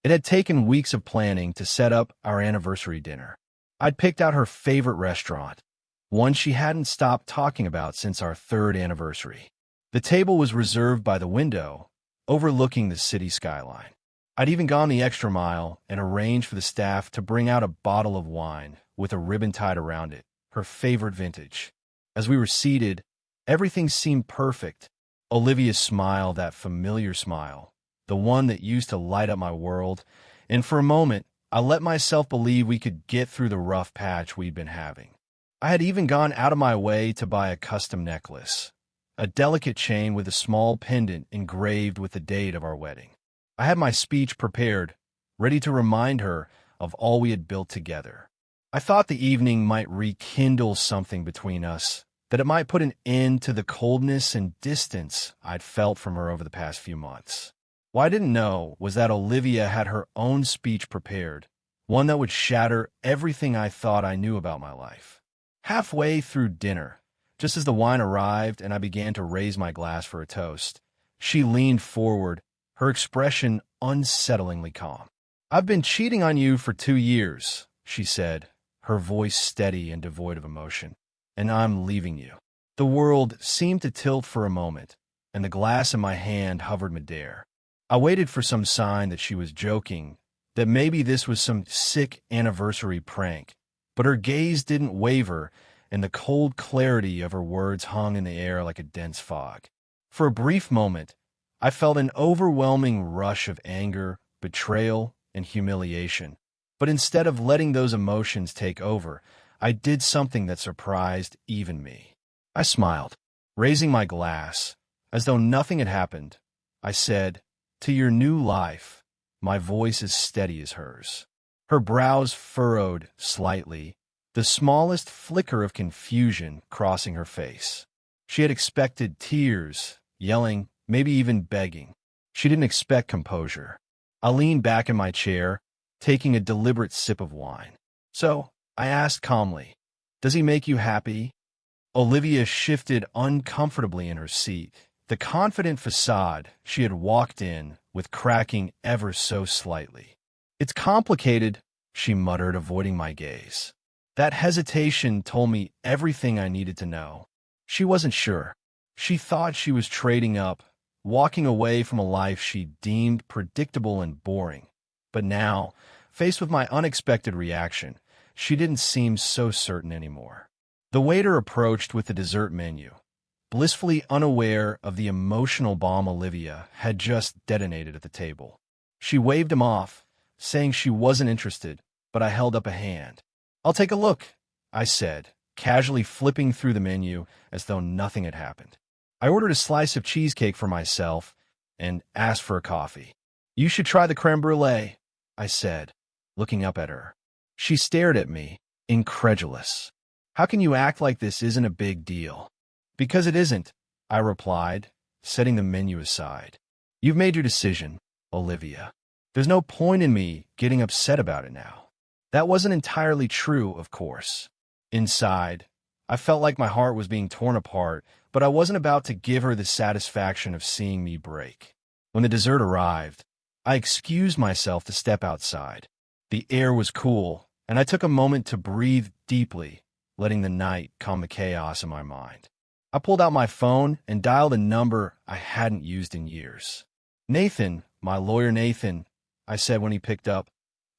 It had taken weeks of planning to set up our anniversary dinner. I'd picked out her favorite restaurant, one she hadn't stopped talking about since our third anniversary. The table was reserved by the window, overlooking the city skyline. I'd even gone the extra mile and arranged for the staff to bring out a bottle of wine with a ribbon tied around it, her favorite vintage. As we were seated, everything seemed perfect. Olivia smiled, that familiar smile, the one that used to light up my world, and for a moment, I let myself believe we could get through the rough patch we'd been having. I had even gone out of my way to buy a custom necklace, a delicate chain with a small pendant engraved with the date of our wedding. I had my speech prepared, ready to remind her of all we had built together. I thought the evening might rekindle something between us, that it might put an end to the coldness and distance I'd felt from her over the past few months. What I didn't know was that Olivia had her own speech prepared, one that would shatter everything I thought I knew about my life. Halfway through dinner, just as the wine arrived and I began to raise my glass for a toast, she leaned forward, her expression unsettlingly calm. "I've been cheating on you for 2 years," she said, her voice steady and devoid of emotion, "and I'm leaving you." The world seemed to tilt for a moment, and the glass in my hand hovered midair. I waited for some sign that she was joking, that maybe this was some sick anniversary prank, but her gaze didn't waver, and the cold clarity of her words hung in the air like a dense fog. For a brief moment, I felt an overwhelming rush of anger, betrayal, and humiliation. But instead of letting those emotions take over, I did something that surprised even me. I smiled, raising my glass. As though nothing had happened, I said, "To your new life," my voice as steady as hers. Her brows furrowed slightly, the smallest flicker of confusion crossing her face. She had expected tears, yelling, maybe even begging. She didn't expect composure. I leaned back in my chair, taking a deliberate sip of wine. "So," I asked calmly, "does he make you happy?" Olivia shifted uncomfortably in her seat, the confident facade she had walked in with cracking ever so slightly. "It's complicated," she muttered, avoiding my gaze. That hesitation told me everything I needed to know. She wasn't sure. She thought she was trading up, walking away from a life she deemed predictable and boring. But now, faced with my unexpected reaction, she didn't seem so certain anymore. The waiter approached with the dessert menu, blissfully unaware of the emotional bomb Olivia had just detonated at the table. She waved him off, saying she wasn't interested, but I held up a hand. "I'll take a look," I said, casually flipping through the menu as though nothing had happened. I ordered a slice of cheesecake for myself and asked for a coffee. "You should try the creme brulee," I said, looking up at her. She stared at me, incredulous. "How can you act like this isn't a big deal?" "Because it isn't," I replied, setting the menu aside. "You've made your decision, Olivia. There's no point in me getting upset about it now." That wasn't entirely true, of course. Inside, I felt like my heart was being torn apart, but I wasn't about to give her the satisfaction of seeing me break. When the dessert arrived, I excused myself to step outside. The air was cool, and I took a moment to breathe deeply, letting the night calm the chaos in my mind. I pulled out my phone and dialed a number I hadn't used in years. "Nathan, my lawyer Nathan," I said when he picked up.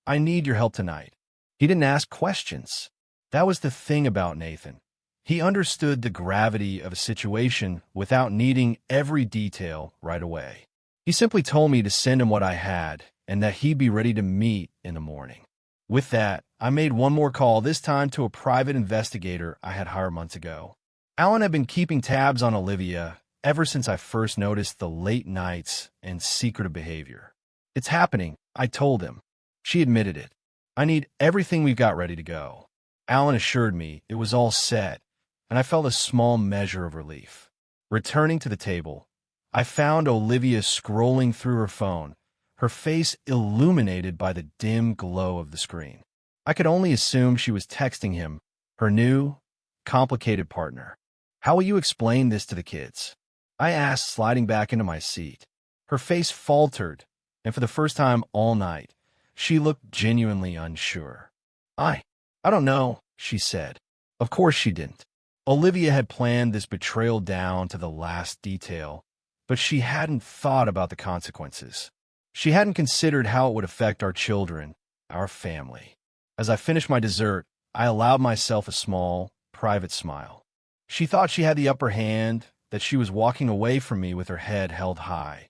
"I need your help tonight." He didn't ask questions. That was the thing about Nathan. He understood the gravity of a situation without needing every detail right away. He simply told me to send him what I had and that he'd be ready to meet in the morning. With that, I made one more call, this time to a private investigator I had hired months ago. Alan had been keeping tabs on Olivia ever since I first noticed the late nights and secretive behavior. "It's happening," I told him. She admitted it. "I need everything we've got ready to go." Alan assured me it was all set, and I felt a small measure of relief. Returning to the table, I found Olivia scrolling through her phone, her face illuminated by the dim glow of the screen. I could only assume she was texting him, her new, complicated partner. "How will you explain this to the kids?" I asked, sliding back into my seat. Her face faltered, and for the first time all night, She looked genuinely unsure. I don't know, she said. Of course she didn't. Olivia had planned this betrayal down to the last detail, but she hadn't thought about the consequences. She hadn't considered how it would affect our children, our family. As I finished my dessert, I allowed myself a small, private smile. She thought she had the upper hand, that she was walking away from me with her head held high.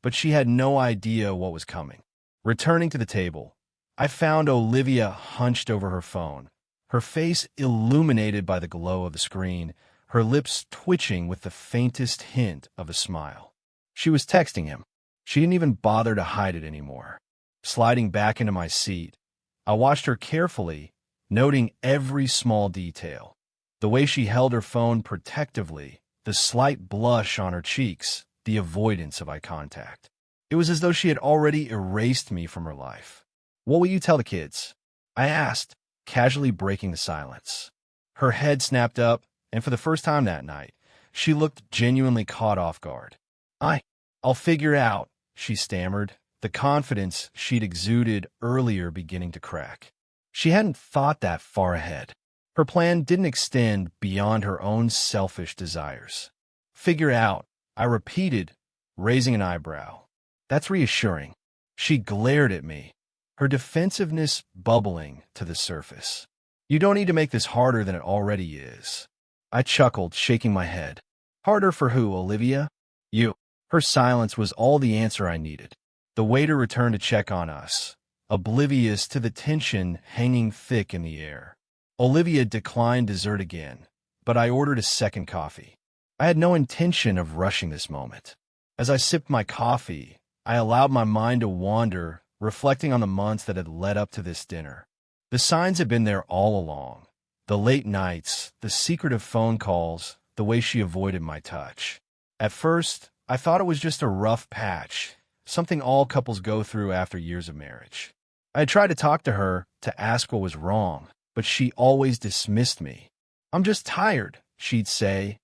But she had no idea what was coming. Returning to the table, I found Olivia hunched over her phone, her face illuminated by the glow of the screen, her lips twitching with the faintest hint of a smile. She was texting him. She didn't even bother to hide it anymore. Sliding back into my seat, I watched her carefully, noting every small detail. The way she held her phone protectively, the slight blush on her cheeks, the avoidance of eye contact. It was as though she had already erased me from her life. "What will you tell the kids?" I asked, casually breaking the silence. Her head snapped up, and for the first time that night, she looked genuinely caught off guard. I'll figure it out," she stammered, the confidence she'd exuded earlier beginning to crack. She hadn't thought that far ahead. Her plan didn't extend beyond her own selfish desires. "Figure it out," I repeated, raising an eyebrow. "That's reassuring." She glared at me, her defensiveness bubbling to the surface. "You don't need to make this harder than it already is." I chuckled, shaking my head. "Harder for who, Olivia?" "You." Her silence was all the answer I needed. The waiter returned to check on us, oblivious to the tension hanging thick in the air. Olivia declined dessert again, but I ordered a second coffee. I had no intention of rushing this moment. As I sipped my coffee, I allowed my mind to wander, reflecting on the months that had led up to this dinner. The signs had been there all along. The late nights, the secretive phone calls, the way she avoided my touch. At first, I thought it was just a rough patch, something all couples go through after years of marriage. I had tried to talk to her to ask what was wrong, but she always dismissed me. "I'm just tired," she'd say,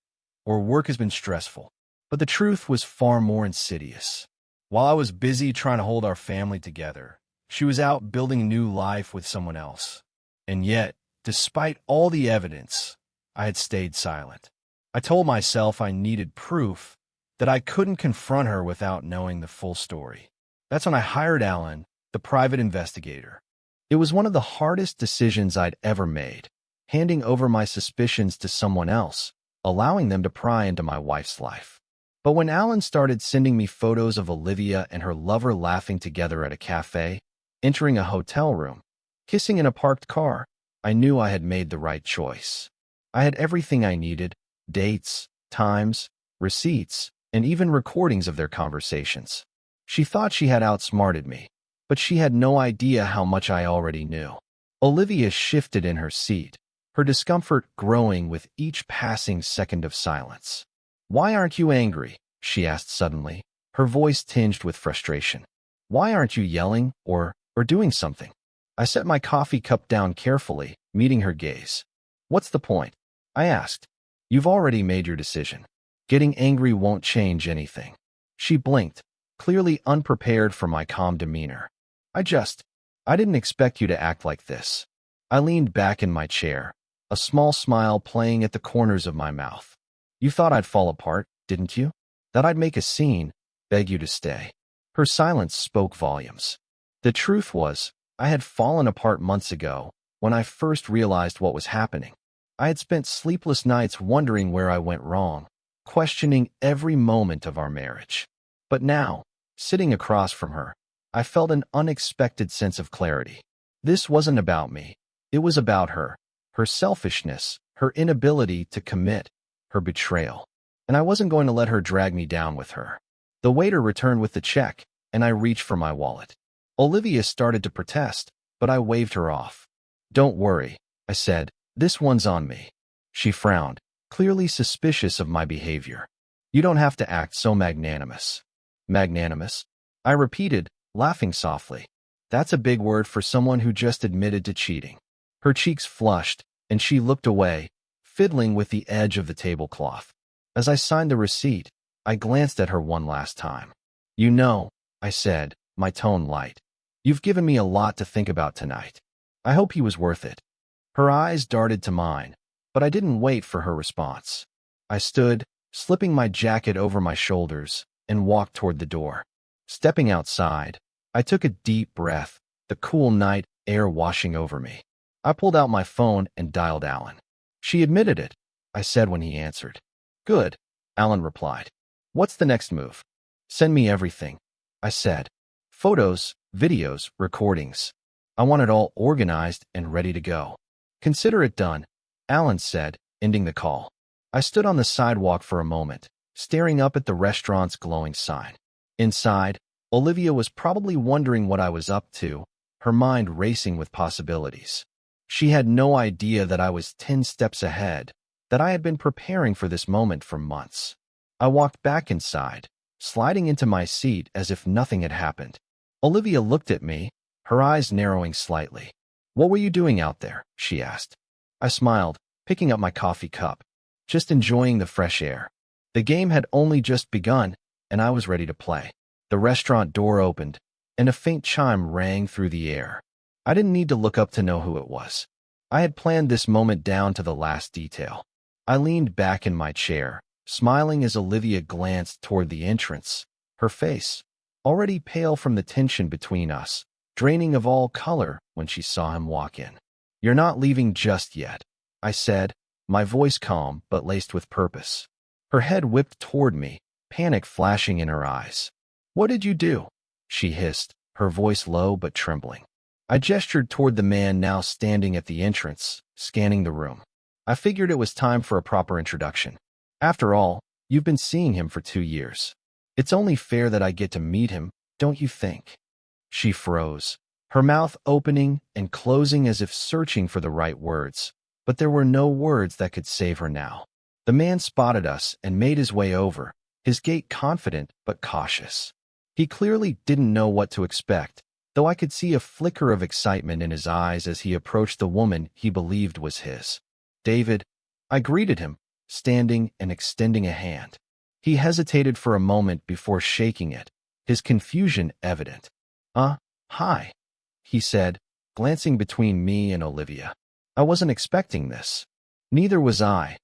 or "work has been stressful." But the truth was far more insidious. While I was busy trying to hold our family together, she was out building a new life with someone else. And yet, despite all the evidence, I had stayed silent. I told myself I needed proof, that I couldn't confront her without knowing the full story. That's when I hired Alan, the private investigator. It was one of the hardest decisions I'd ever made, handing over my suspicions to someone else, allowing them to pry into my wife's life. But when Alan started sending me photos of Olivia and her lover laughing together at a cafe, entering a hotel room, kissing in a parked car, I knew I had made the right choice. I had everything I needed: dates, times, receipts, and even recordings of their conversations. She thought she had outsmarted me, but she had no idea how much I already knew. Olivia shifted in her seat, her discomfort growing with each passing second of silence. "Why aren't you angry?" she asked suddenly, her voice tinged with frustration. "Why aren't you yelling or doing something?" I set my coffee cup down carefully, meeting her gaze. "What's the point?" I asked. "You've already made your decision. Getting angry won't change anything." She blinked, clearly unprepared for my calm demeanor. I didn't expect you to act like this." I leaned back in my chair, a small smile playing at the corners of my mouth. "You thought I'd fall apart, didn't you? That I'd make a scene, beg you to stay." Her silence spoke volumes. The truth was, I had fallen apart months ago, when I first realized what was happening. I had spent sleepless nights wondering where I went wrong, questioning every moment of our marriage. But now, sitting across from her, I felt an unexpected sense of clarity. This wasn't about me. It was about her, her selfishness, her inability to commit, her betrayal. And I wasn't going to let her drag me down with her. The waiter returned with the check, and I reached for my wallet. Olivia started to protest, but I waved her off. "Don't worry," I said. "This one's on me." She frowned, clearly suspicious of my behavior. "You don't have to act so magnanimous." "Magnanimous?" I repeated, laughing softly. That's a big word for someone who just admitted to cheating. Her cheeks flushed, and she looked away, fiddling with the edge of the tablecloth. As I signed the receipt, I glanced at her one last time. "You know," I said, my tone light. You've given me a lot to think about tonight. I hope he was worth it." Her eyes darted to mine, but I didn't wait for her response. I stood, slipping my jacket over my shoulders, and walked toward the door. Stepping outside, I took a deep breath, the cool night air washing over me. I pulled out my phone and dialed Alan. "She admitted it," I said when he answered. "Good," Alan replied. "What's the next move?" "Send me everything," I said. "Photos, videos, recordings. I want it all organized and ready to go." "Consider it done," Alan said, ending the call. I stood on the sidewalk for a moment, staring up at the restaurant's glowing sign. Inside, Olivia was probably wondering what I was up to, her mind racing with possibilities. She had no idea that I was 10 steps ahead, that I had been preparing for this moment for months. I walked back inside, sliding into my seat as if nothing had happened. Olivia looked at me, her eyes narrowing slightly. "What were you doing out there?" she asked. I smiled, picking up my coffee cup. "Just enjoying the fresh air." The game had only just begun, and I was ready to play. The restaurant door opened, and a faint chime rang through the air. I didn't need to look up to know who it was. I had planned this moment down to the last detail. I leaned back in my chair, smiling as Olivia glanced toward the entrance, her face, already pale from the tension between us, draining of all color when she saw him walk in. "You're not leaving just yet," I said, my voice calm but laced with purpose. Her head whipped toward me, panic flashing in her eyes. "What did you do?" she hissed, her voice low but trembling. I gestured toward the man now standing at the entrance, scanning the room. I figured it was time for a proper introduction. "After all, you've been seeing him for 2 years. It's only fair that I get to meet him, don't you think?" She froze, her mouth opening and closing as if searching for the right words, but there were no words that could save her now. The man spotted us and made his way over, his gait confident but cautious. He clearly didn't know what to expect, though I could see a flicker of excitement in his eyes as he approached the woman he believed was his. "David," I greeted him, standing and extending a hand. He hesitated for a moment before shaking it, his confusion evident. Hi," he said, glancing between me and Olivia. "I wasn't expecting this." "Neither was I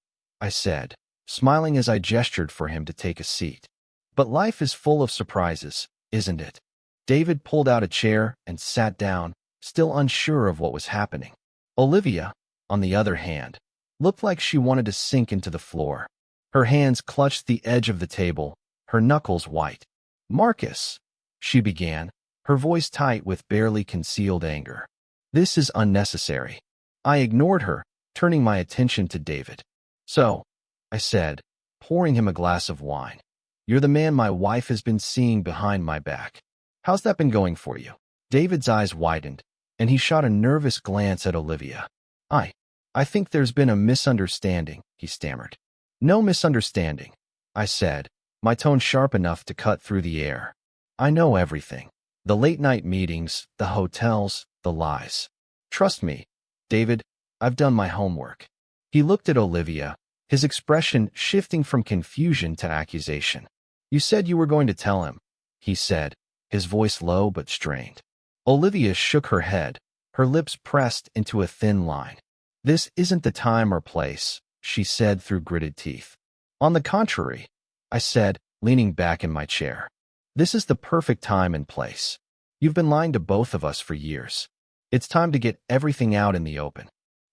said, smiling as I gestured for him to take a seat. "But life is full of surprises, isn't it?" David pulled out a chair and sat down, still unsure of what was happening. Olivia, on the other hand, looked like she wanted to sink into the floor. Her hands clutched the edge of the table, her knuckles white. "Marcus," she began, her voice tight with barely concealed anger. "This is unnecessary." I ignored her, turning my attention to David. "So," I said, pouring him a glass of wine, "you're the man my wife has been seeing behind my back. How's that been going for you?" David's eyes widened, and he shot a nervous glance at Olivia. I think there's been a misunderstanding," he stammered. "No misunderstanding," I said, my tone sharp enough to cut through the air. "I know everything. The late-night meetings, the hotels, the lies. Trust me, David, I've done my homework." He looked at Olivia, his expression shifting from confusion to accusation. "You said you were going to tell him," he said, his voice low but strained. Olivia shook her head, her lips pressed into a thin line. "This isn't the time or place," she said through gritted teeth. "On the contrary," I said, leaning back in my chair. "This is the perfect time and place. You've been lying to both of us for years. It's time to get everything out in the open."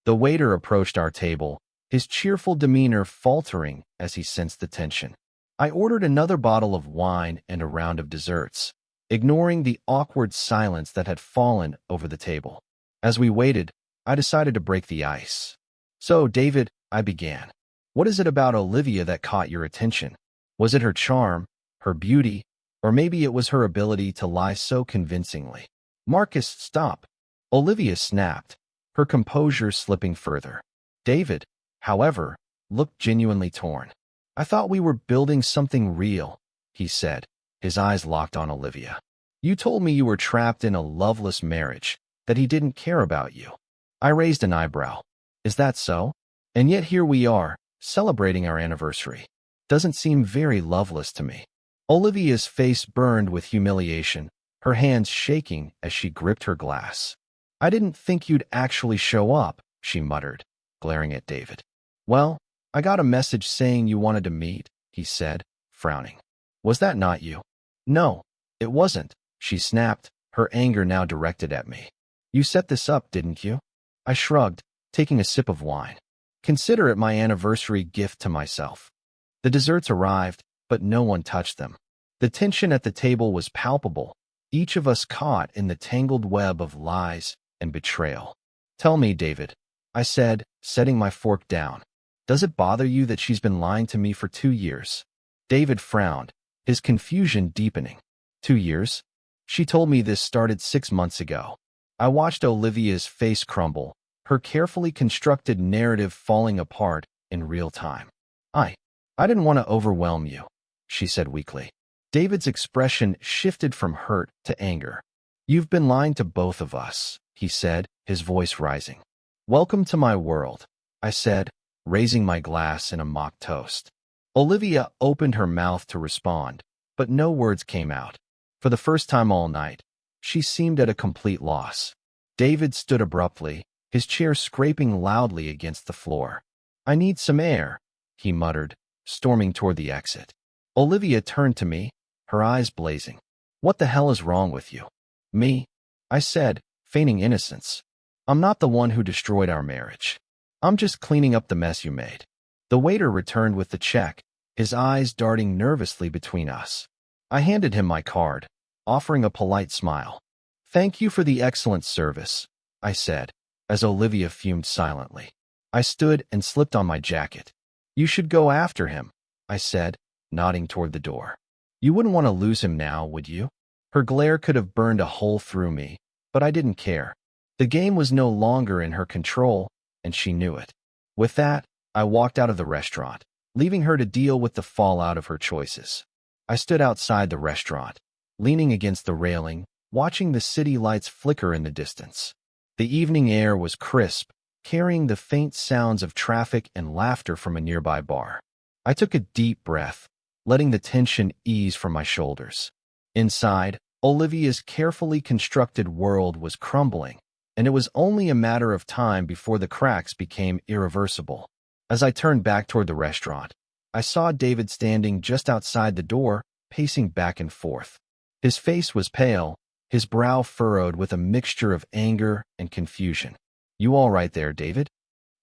The waiter approached our table, his cheerful demeanor faltering as he sensed the tension. I ordered another bottle of wine and a round of desserts, ignoring the awkward silence that had fallen over the table. As we waited, I decided to break the ice. "So, David," I began, "what is it about Olivia that caught your attention? Was it her charm, her beauty, or maybe it was her ability to lie so convincingly?" "Marcus, stop," Olivia snapped, her composure slipping further. David, however, looked genuinely torn. "I thought we were building something real," he said, his eyes locked on Olivia. "You told me you were trapped in a loveless marriage, that he didn't care about you." I raised an eyebrow. "Is that so? And yet here we are, celebrating our anniversary. Doesn't seem very loveless to me." Olivia's face burned with humiliation, her hands shaking as she gripped her glass. "I didn't think you'd actually show up," she muttered, glaring at David. "Well, I got a message saying you wanted to meet," he said, frowning. "Was that not you?" "No, it wasn't," she snapped, her anger now directed at me. "You set this up, didn't you?" I shrugged, taking a sip of wine. "Consider it my anniversary gift to myself." The desserts arrived, but no one touched them. The tension at the table was palpable, each of us caught in the tangled web of lies and betrayal. "Tell me, David," I said, setting my fork down. "Does it bother you that she's been lying to me for 2 years?" David frowned, his confusion deepening. 2 years? She told me this started 6 months ago. I watched Olivia's face crumble, her carefully constructed narrative falling apart in real time. I didn't want to overwhelm you," she said weakly. David's expression shifted from hurt to anger. "You've been lying to both of us," he said, his voice rising. "Welcome to my world," I said, raising my glass in a mock toast. Olivia opened her mouth to respond, but no words came out. For the first time all night, she seemed at a complete loss. David stood abruptly, his chair scraping loudly against the floor. "I need some air," he muttered, storming toward the exit. Olivia turned to me, her eyes blazing. "What the hell is wrong with you?" "Me?" I said, feigning innocence. "I'm not the one who destroyed our marriage. I'm just cleaning up the mess you made." The waiter returned with the check, his eyes darting nervously between us. I handed him my card, offering a polite smile. "Thank you for the excellent service," I said, as Olivia fumed silently. I stood and slipped on my jacket. "You should go after him," I said, nodding toward the door. "You wouldn't want to lose him now, would you?" Her glare could have burned a hole through me, but I didn't care. The game was no longer in her control, and she knew it. With that, I walked out of the restaurant, leaving her to deal with the fallout of her choices. I stood outside the restaurant, leaning against the railing, watching the city lights flicker in the distance. The evening air was crisp, carrying the faint sounds of traffic and laughter from a nearby bar. I took a deep breath, letting the tension ease from my shoulders. Inside, Olivia's carefully constructed world was crumbling, and it was only a matter of time before the cracks became irreversible. As I turned back toward the restaurant, I saw David standing just outside the door, pacing back and forth. His face was pale, his brow furrowed with a mixture of anger and confusion. "You all right there, David?"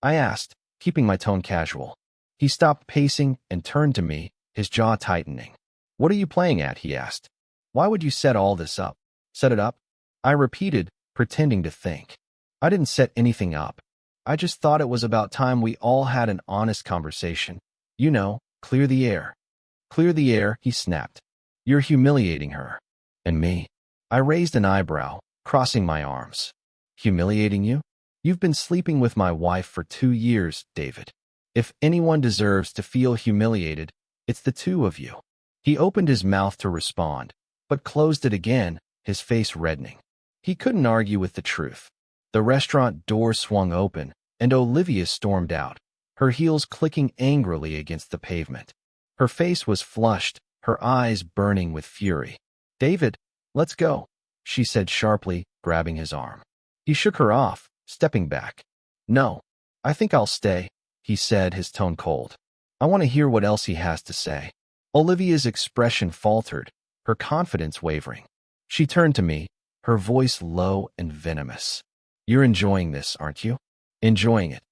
I asked, keeping my tone casual. He stopped pacing and turned to me, his jaw tightening. "What are you playing at?" he asked. "Why would you set all this up?" "Set it up?" I repeated, pretending to think. "I didn't set anything up. I just thought it was about time we all had an honest conversation. You know, clear the air." "Clear the air," he snapped. "You're humiliating her." "And me?" I raised an eyebrow, crossing my arms. "Humiliating you? You've been sleeping with my wife for 2 years, David. If anyone deserves to feel humiliated, it's the two of you." He opened his mouth to respond, but closed it again, his face reddening. He couldn't argue with the truth. The restaurant door swung open, and Olivia stormed out, her heels clicking angrily against the pavement. Her face was flushed, her eyes burning with fury. "David, let's go," she said sharply, grabbing his arm. He shook her off, stepping back. "No, I think I'll stay," he said, his tone cold. "I want to hear what else he has to say." Olivia's expression faltered, her confidence wavering. She turned to me, her voice low and venomous. "You're enjoying this, aren't you?" "Enjoying it?"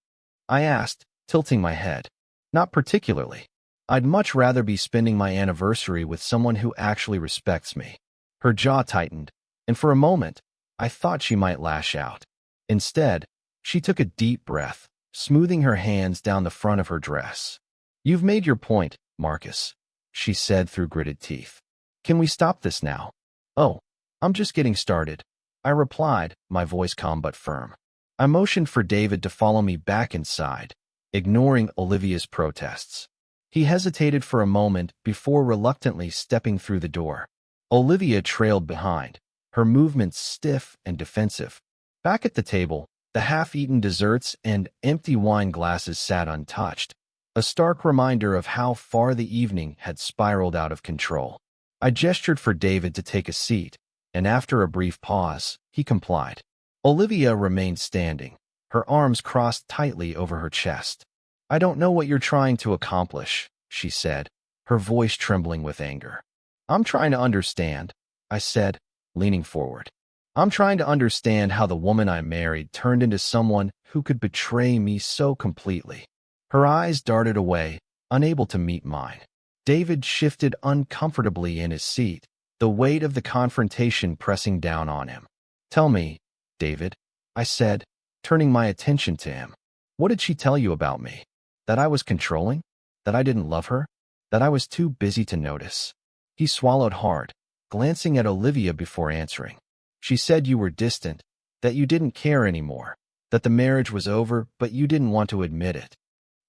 I asked, tilting my head. "Not particularly. I'd much rather be spending my anniversary with someone who actually respects me." Her jaw tightened, and for a moment, I thought she might lash out. Instead, she took a deep breath, smoothing her hands down the front of her dress. "You've made your point, Marcus," she said through gritted teeth. "Can we stop this now?" "Oh, I'm just getting started," I replied, my voice calm but firm. I motioned for David to follow me back inside, ignoring Olivia's protests. He hesitated for a moment before reluctantly stepping through the door. Olivia trailed behind, her movements stiff and defensive. Back at the table, the half-eaten desserts and empty wine glasses sat untouched, a stark reminder of how far the evening had spiraled out of control. I gestured for David to take a seat, and after a brief pause, he complied. Olivia remained standing, her arms crossed tightly over her chest. I don't know what you're trying to accomplish, she said, her voice trembling with anger. I'm trying to understand, I said, leaning forward. I'm trying to understand how the woman I married turned into someone who could betray me so completely. Her eyes darted away, unable to meet mine. David shifted uncomfortably in his seat, the weight of the confrontation pressing down on him. Tell me, David, I said, turning my attention to him. What did she tell you about me? That I was controlling? That I didn't love her? That I was too busy to notice? He swallowed hard, glancing at Olivia before answering. She said you were distant, that you didn't care anymore, that the marriage was over, but you didn't want to admit it.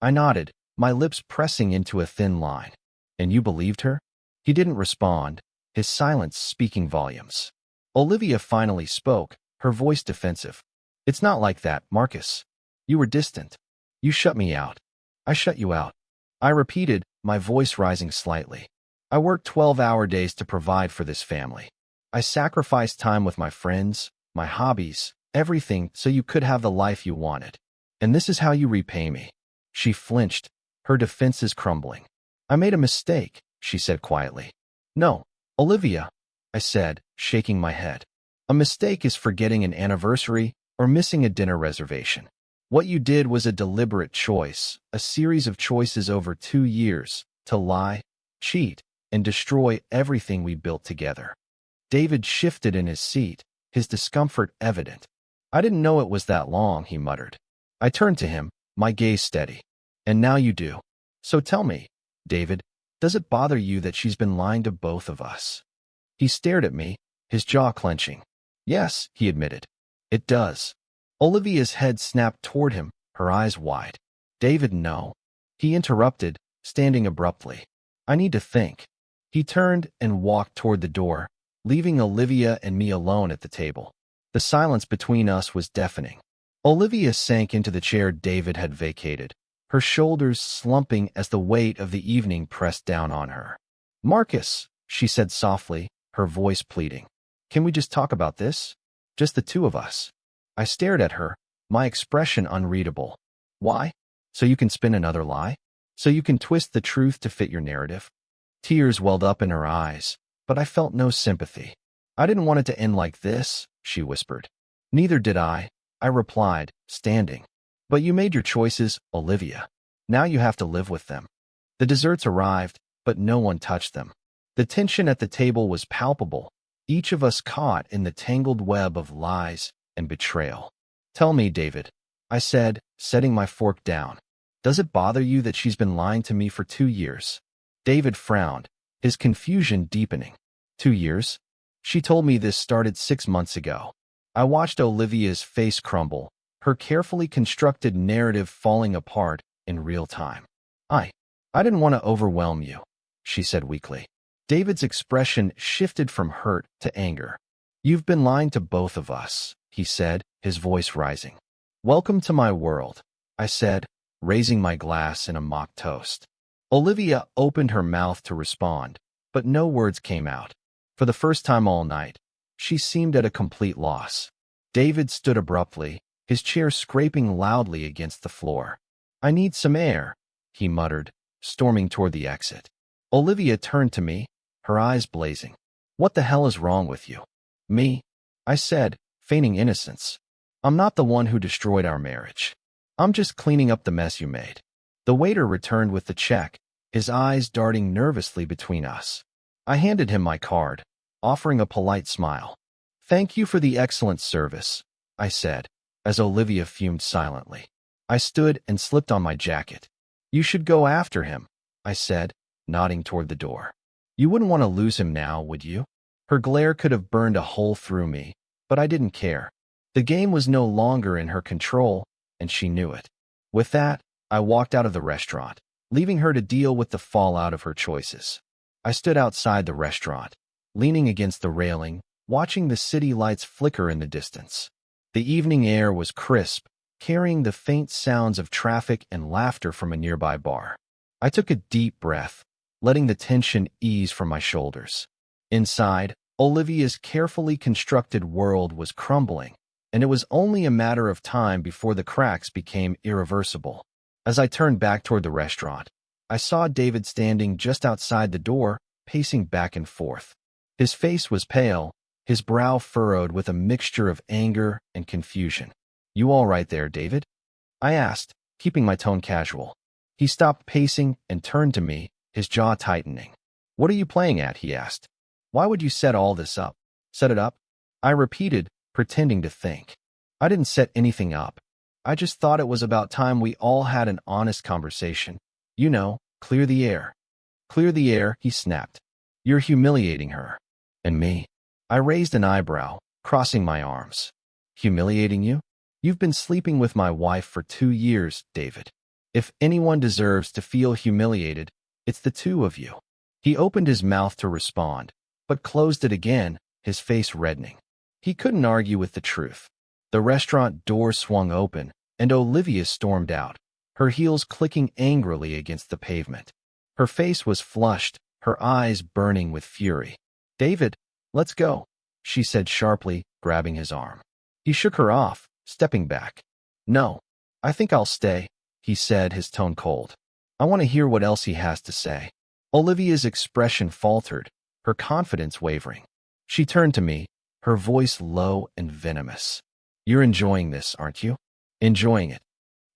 I nodded, my lips pressing into a thin line. And you believed her? He didn't respond, his silence speaking volumes. Olivia finally spoke, her voice defensive. It's not like that, Marcus. You were distant. You shut me out. I shut you out. I repeated, my voice rising slightly. I worked 12-hour days to provide for this family. I sacrificed time with my friends, my hobbies, everything so you could have the life you wanted. And this is how you repay me. She flinched, her defenses crumbling. I made a mistake, she said quietly. No, Olivia, I said, shaking my head. A mistake is forgetting an anniversary or missing a dinner reservation. What you did was a deliberate choice, a series of choices over 2 years, to lie, cheat, and destroy everything we built together. David shifted in his seat, his discomfort evident. I didn't know it was that long, he muttered. I turned to him, my gaze steady. And now you do. So tell me, David, does it bother you that she's been lying to both of us? He stared at me, his jaw clenching. Yes, he admitted. It does. Olivia's head snapped toward him, her eyes wide. David, no. He interrupted, standing abruptly. I need to think. He turned and walked toward the door, leaving Olivia and me alone at the table. The silence between us was deafening. Olivia sank into the chair David had vacated, her shoulders slumping as the weight of the evening pressed down on her. Marcus, she said softly, her voice pleading. Can we just talk about this? Just the two of us. I stared at her, my expression unreadable. Why? So you can spin another lie? So you can twist the truth to fit your narrative? Tears welled up in her eyes, but I felt no sympathy. I didn't want it to end like this, she whispered. Neither did I replied, standing. But you made your choices, Olivia. Now you have to live with them. The desserts arrived, but no one touched them. The tension at the table was palpable, each of us caught in the tangled web of lies and betrayal. Tell me, David, I said, setting my fork down. Does it bother you that she's been lying to me for 2 years? David frowned, his confusion deepening. 2 years? She told me this started 6 months ago. I watched Olivia's face crumble, her carefully constructed narrative falling apart in real time. I didn't want to overwhelm you, she said weakly. David's expression shifted from hurt to anger. You've been lying to both of us, he said, his voice rising. Welcome to my world, I said, raising my glass in a mock toast. Olivia opened her mouth to respond, but no words came out. For the first time all night, she seemed at a complete loss. David stood abruptly, his chair scraping loudly against the floor. I need some air, he muttered, storming toward the exit. Olivia turned to me, her eyes blazing. What the hell is wrong with you? Me? I said, feigning innocence. I'm not the one who destroyed our marriage. I'm just cleaning up the mess you made. The waiter returned with the check, his eyes darting nervously between us. I handed him my card, offering a polite smile. Thank you for the excellent service, I said, as Olivia fumed silently. I stood and slipped on my jacket. You should go after him, I said, nodding toward the door. You wouldn't want to lose him now, would you? Her glare could have burned a hole through me, but I didn't care. The game was no longer in her control, and she knew it. With that, I walked out of the restaurant, leaving her to deal with the fallout of her choices. I stood outside the restaurant, leaning against the railing, watching the city lights flicker in the distance. The evening air was crisp, carrying the faint sounds of traffic and laughter from a nearby bar. I took a deep breath, letting the tension ease from my shoulders. Inside, Olivia's carefully constructed world was crumbling, and it was only a matter of time before the cracks became irreversible. As I turned back toward the restaurant, I saw David standing just outside the door, pacing back and forth. His face was pale, his brow furrowed with a mixture of anger and confusion. "You all right there, David?" I asked, keeping my tone casual. He stopped pacing and turned to me, his jaw tightening. "What are you playing at?" he asked. "Why would you set all this up?" "Set it up?" I repeated, pretending to think. "I didn't set anything up. I just thought it was about time we all had an honest conversation. You know, clear the air." "Clear the air," he snapped. "You're humiliating her." "And me?" I raised an eyebrow, crossing my arms. "Humiliating you? You've been sleeping with my wife for 2 years, David. If anyone deserves to feel humiliated, it's the two of you." He opened his mouth to respond, but closed it again, his face reddening. He couldn't argue with the truth. The restaurant door swung open, and Olivia stormed out, her heels clicking angrily against the pavement. Her face was flushed, her eyes burning with fury. "David, let's go," she said sharply, grabbing his arm. He shook her off, stepping back. "No, I think I'll stay," he said, his tone cold. "I want to hear what else he has to say." Olivia's expression faltered, her confidence wavering. She turned to me, her voice low and venomous. "You're enjoying this, aren't you?" "Enjoying it?"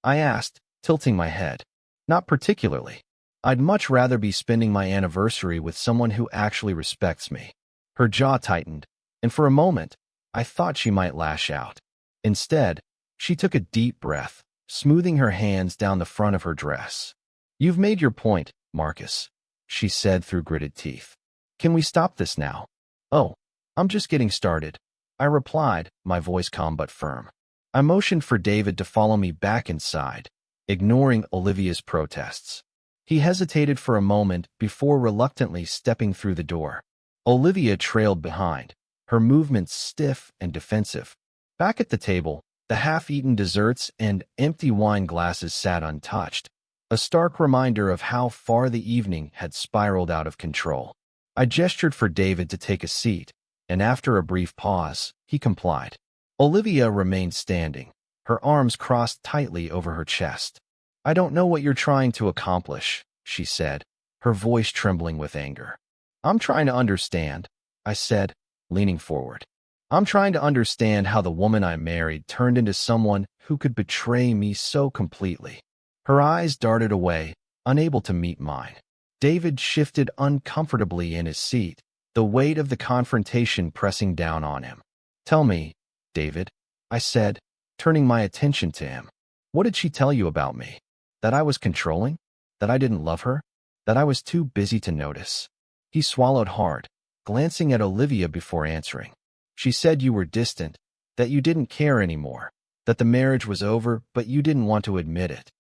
I asked, tilting my head. "Not particularly. I'd much rather be spending my anniversary with someone who actually respects me." Her jaw tightened, and for a moment, I thought she might lash out. Instead, she took a deep breath, smoothing her hands down the front of her dress. "You've made your point, Marcus," she said through gritted teeth. "Can we stop this now?" "Oh, I'm just getting started," I replied, my voice calm but firm. I motioned for David to follow me back inside, ignoring Olivia's protests. He hesitated for a moment before reluctantly stepping through the door. Olivia trailed behind, her movements stiff and defensive. Back at the table, the half-eaten desserts and empty wine glasses sat untouched, a stark reminder of how far the evening had spiraled out of control. I gestured for David to take a seat, and after a brief pause, he complied. Olivia remained standing, her arms crossed tightly over her chest. "I don't know what you're trying to accomplish," she said, her voice trembling with anger. "I'm trying to understand," I said, leaning forward. "I'm trying to understand how the woman I married turned into someone who could betray me so completely." Her eyes darted away, unable to meet mine. David shifted uncomfortably in his seat, the weight of the confrontation pressing down on him. "Tell me, David," I said, turning my attention to him. "What did she tell you about me? That I was controlling? That I didn't love her? That I was too busy to notice?" He swallowed hard, glancing at Olivia before answering. "She said you were distant, that you didn't care anymore, that the marriage was over, but you didn't want to admit it."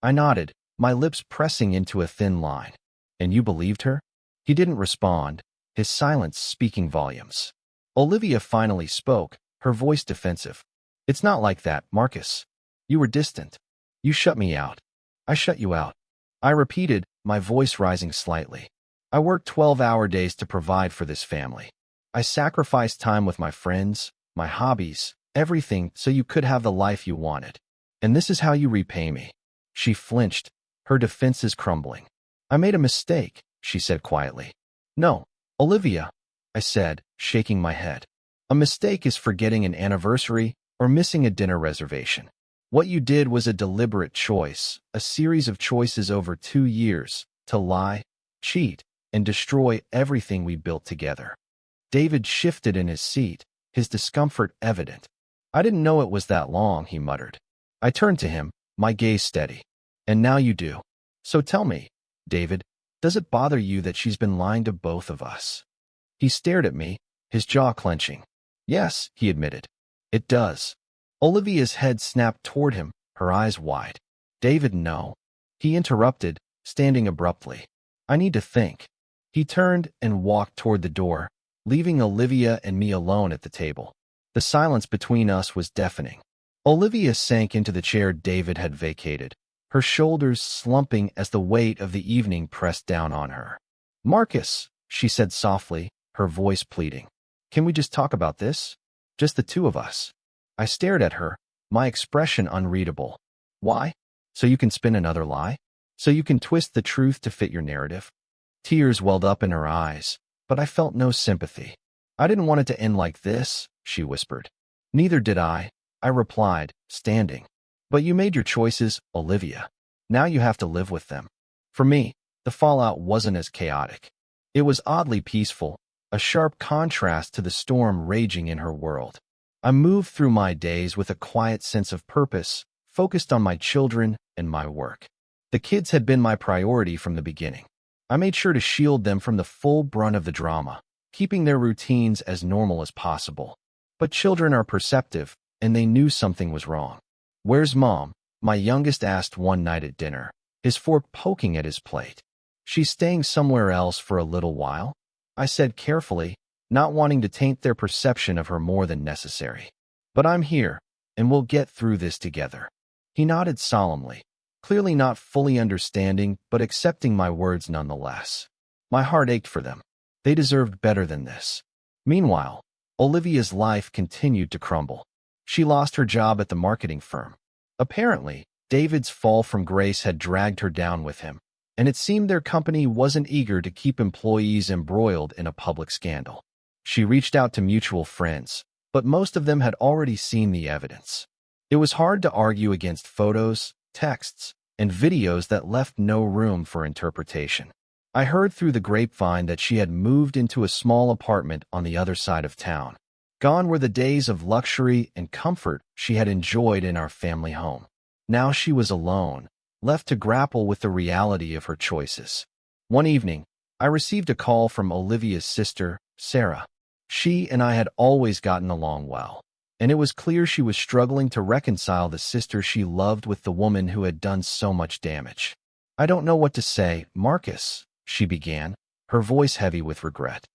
I nodded, my lips pressing into a thin line. "And you believed her?" He didn't respond, his silence speaking volumes. Olivia finally spoke, her voice defensive. "It's not like that, Marcus. You were distant. You shut me out. I shut you out." I repeated, my voice rising slightly. "I worked 12-hour days to provide for this family. I sacrificed time with my friends, my hobbies, everything so you could have the life you wanted. And this is how you repay me." She flinched, her defenses crumbling. "I made a mistake," she said quietly. "No, Olivia," I said, shaking my head. "A mistake is forgetting an anniversary or missing a dinner reservation. What you did was a deliberate choice, a series of choices over 2 years, to lie, cheat, and destroy everything we built together." David shifted in his seat, his discomfort evident. "I didn't know it was that long," he muttered. I turned to him, my gaze steady. "And now you do. So tell me, David, does it bother you that she's been lying to both of us?" He stared at me, his jaw clenching. "Yes," he admitted. "It does." Olivia's head snapped toward him, her eyes wide. "David, no." He interrupted, standing abruptly. "I need to think." He turned and walked toward the door, leaving Olivia and me alone at the table. The silence between us was deafening. Olivia sank into the chair David had vacated, her shoulders slumping as the weight of the evening pressed down on her. "Marcus," she said softly, her voice pleading. Can we just talk about this? Just the two of us. I stared at her, my expression unreadable. Why? So you can spin another lie? So you can twist the truth to fit your narrative? Tears welled up in her eyes, but I felt no sympathy. I didn't want it to end like this, she whispered. Neither did I replied, standing. But you made your choices, Olivia. Now you have to live with them. For me, the fallout wasn't as chaotic. It was oddly peaceful, a sharp contrast to the storm raging in her world. I moved through my days with a quiet sense of purpose, focused on my children and my work. The kids had been my priority from the beginning. I made sure to shield them from the full brunt of the drama, keeping their routines as normal as possible. But children are perceptive, and they knew something was wrong. "Where's Mom?" my youngest asked one night at dinner, his fork poking at his plate. "She's staying somewhere else for a little while," I said carefully, not wanting to taint their perception of her more than necessary. "But I'm here, and we'll get through this together." He nodded solemnly, clearly not fully understanding but accepting my words nonetheless. My heart ached for them. They deserved better than this. Meanwhile, Olivia's life continued to crumble. She lost her job at the marketing firm. Apparently, David's fall from grace had dragged her down with him, and it seemed their company wasn't eager to keep employees embroiled in a public scandal. She reached out to mutual friends, but most of them had already seen the evidence. It was hard to argue against photos, texts, and videos that left no room for interpretation. I heard through the grapevine that she had moved into a small apartment on the other side of town. Gone were the days of luxury and comfort she had enjoyed in our family home. Now she was alone, left to grapple with the reality of her choices. One evening, I received a call from Olivia's sister, Sarah. She and I had always gotten along well, and it was clear she was struggling to reconcile the sister she loved with the woman who had done so much damage. "I don't know what to say, Marcus," she began, her voice heavy with regret.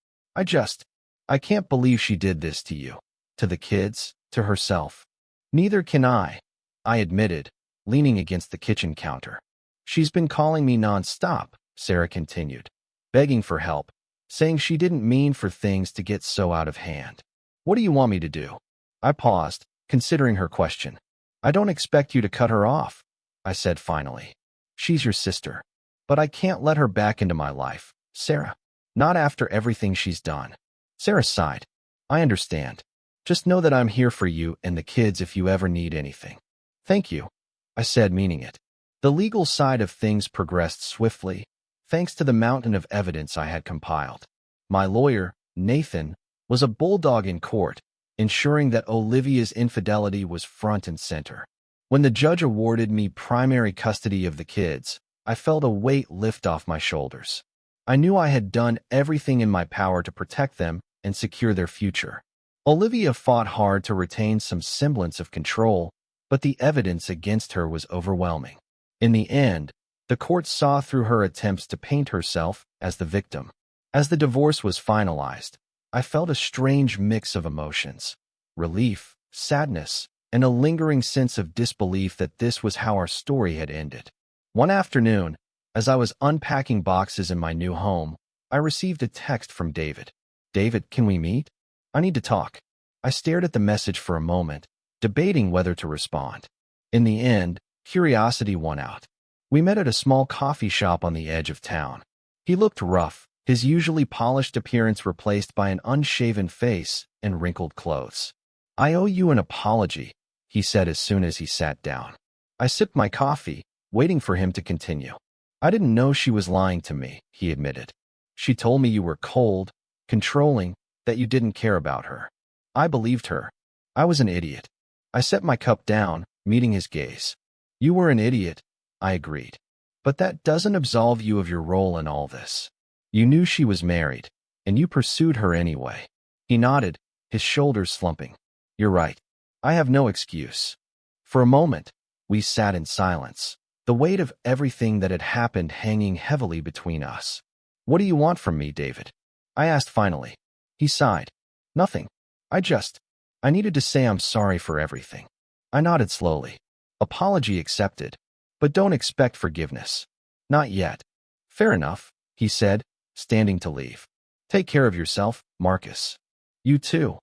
I can't believe she did this to you, to the kids, to herself." "Neither can I admitted, leaning against the kitchen counter. "She's been calling me non-stop," Sarah continued, begging for help, saying she didn't mean for things to get so out of hand. "What do you want me to do?" I paused, considering her question. "I don't expect you to cut her off," I said finally. "She's your sister. But I can't let her back into my life, Sarah. Not after everything she's done." Sarah sighed. "I understand. Just know that I'm here for you and the kids if you ever need anything." "Thank you," I said, meaning it. The legal side of things progressed swiftly, thanks to the mountain of evidence I had compiled. My lawyer, Nathan, was a bulldog in court, ensuring that Olivia's infidelity was front and center. When the judge awarded me primary custody of the kids, I felt a weight lift off my shoulders. I knew I had done everything in my power to protect them and secure their future. Olivia fought hard to retain some semblance of control, but the evidence against her was overwhelming. In the end, the court saw through her attempts to paint herself as the victim. As the divorce was finalized, I felt a strange mix of emotions: relief, sadness, and a lingering sense of disbelief that this was how our story had ended. One afternoon, as I was unpacking boxes in my new home, I received a text from David. "David, can we meet? I need to talk." I stared at the message for a moment, debating whether to respond. In the end, curiosity won out. We met at a small coffee shop on the edge of town. He looked rough, his usually polished appearance replaced by an unshaven face and wrinkled clothes. "I owe you an apology," he said as soon as he sat down. I sipped my coffee, waiting for him to continue. "I didn't know she was lying to me," he admitted. "She told me you were cold, controlling, that you didn't care about her. I believed her. I was an idiot." I set my cup down, meeting his gaze. "You were an idiot," I agreed. "But that doesn't absolve you of your role in all this. You knew she was married, and you pursued her anyway." He nodded, his shoulders slumping. "You're right. I have no excuse." For a moment, we sat in silence, the weight of everything that had happened hanging heavily between us. "What do you want from me, David?" I asked finally. He sighed. "Nothing. I needed to say I'm sorry for everything." I nodded slowly. "Apology accepted, but don't expect forgiveness. Not yet." "Fair enough," he said, standing to leave. "Take care of yourself, Marcus." You too,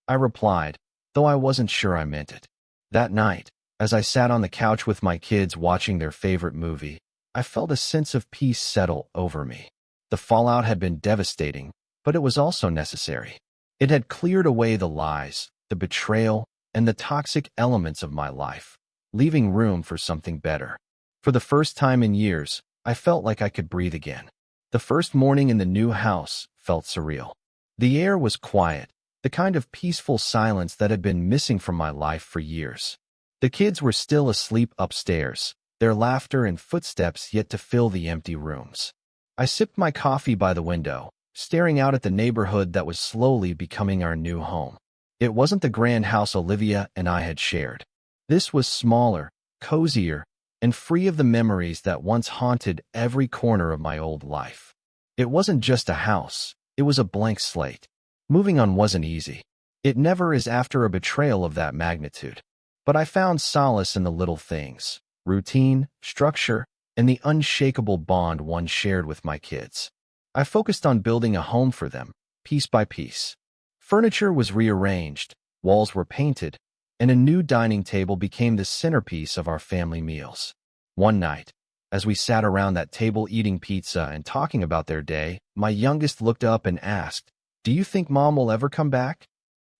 I replied, though I wasn't sure I meant it. That night, as I sat on the couch with my kids watching their favorite movie, I felt a sense of peace settle over me. The fallout had been devastating, but it was also necessary. It had cleared away the lies, the betrayal, and the toxic elements of my life, leaving room for something better. For the first time in years, I felt like I could breathe again. The first morning in the new house felt surreal. The air was quiet, the kind of peaceful silence that had been missing from my life for years. The kids were still asleep upstairs, their laughter and footsteps yet to fill the empty rooms. I sipped my coffee by the window, staring out at the neighborhood that was slowly becoming our new home. It wasn't the grand house Olivia and I had shared. This was smaller, cozier, and free of the memories that once haunted every corner of my old life. It wasn't just a house, it was a blank slate. Moving on wasn't easy. It never is after a betrayal of that magnitude. But I found solace in the little things: routine, structure, and the unshakable bond one shared with my kids. I focused on building a home for them, piece by piece. Furniture was rearranged, walls were painted, and a new dining table became the centerpiece of our family meals. One night, as we sat around that table eating pizza and talking about their day, my youngest looked up and asked, "Do you think Mom will ever come back?"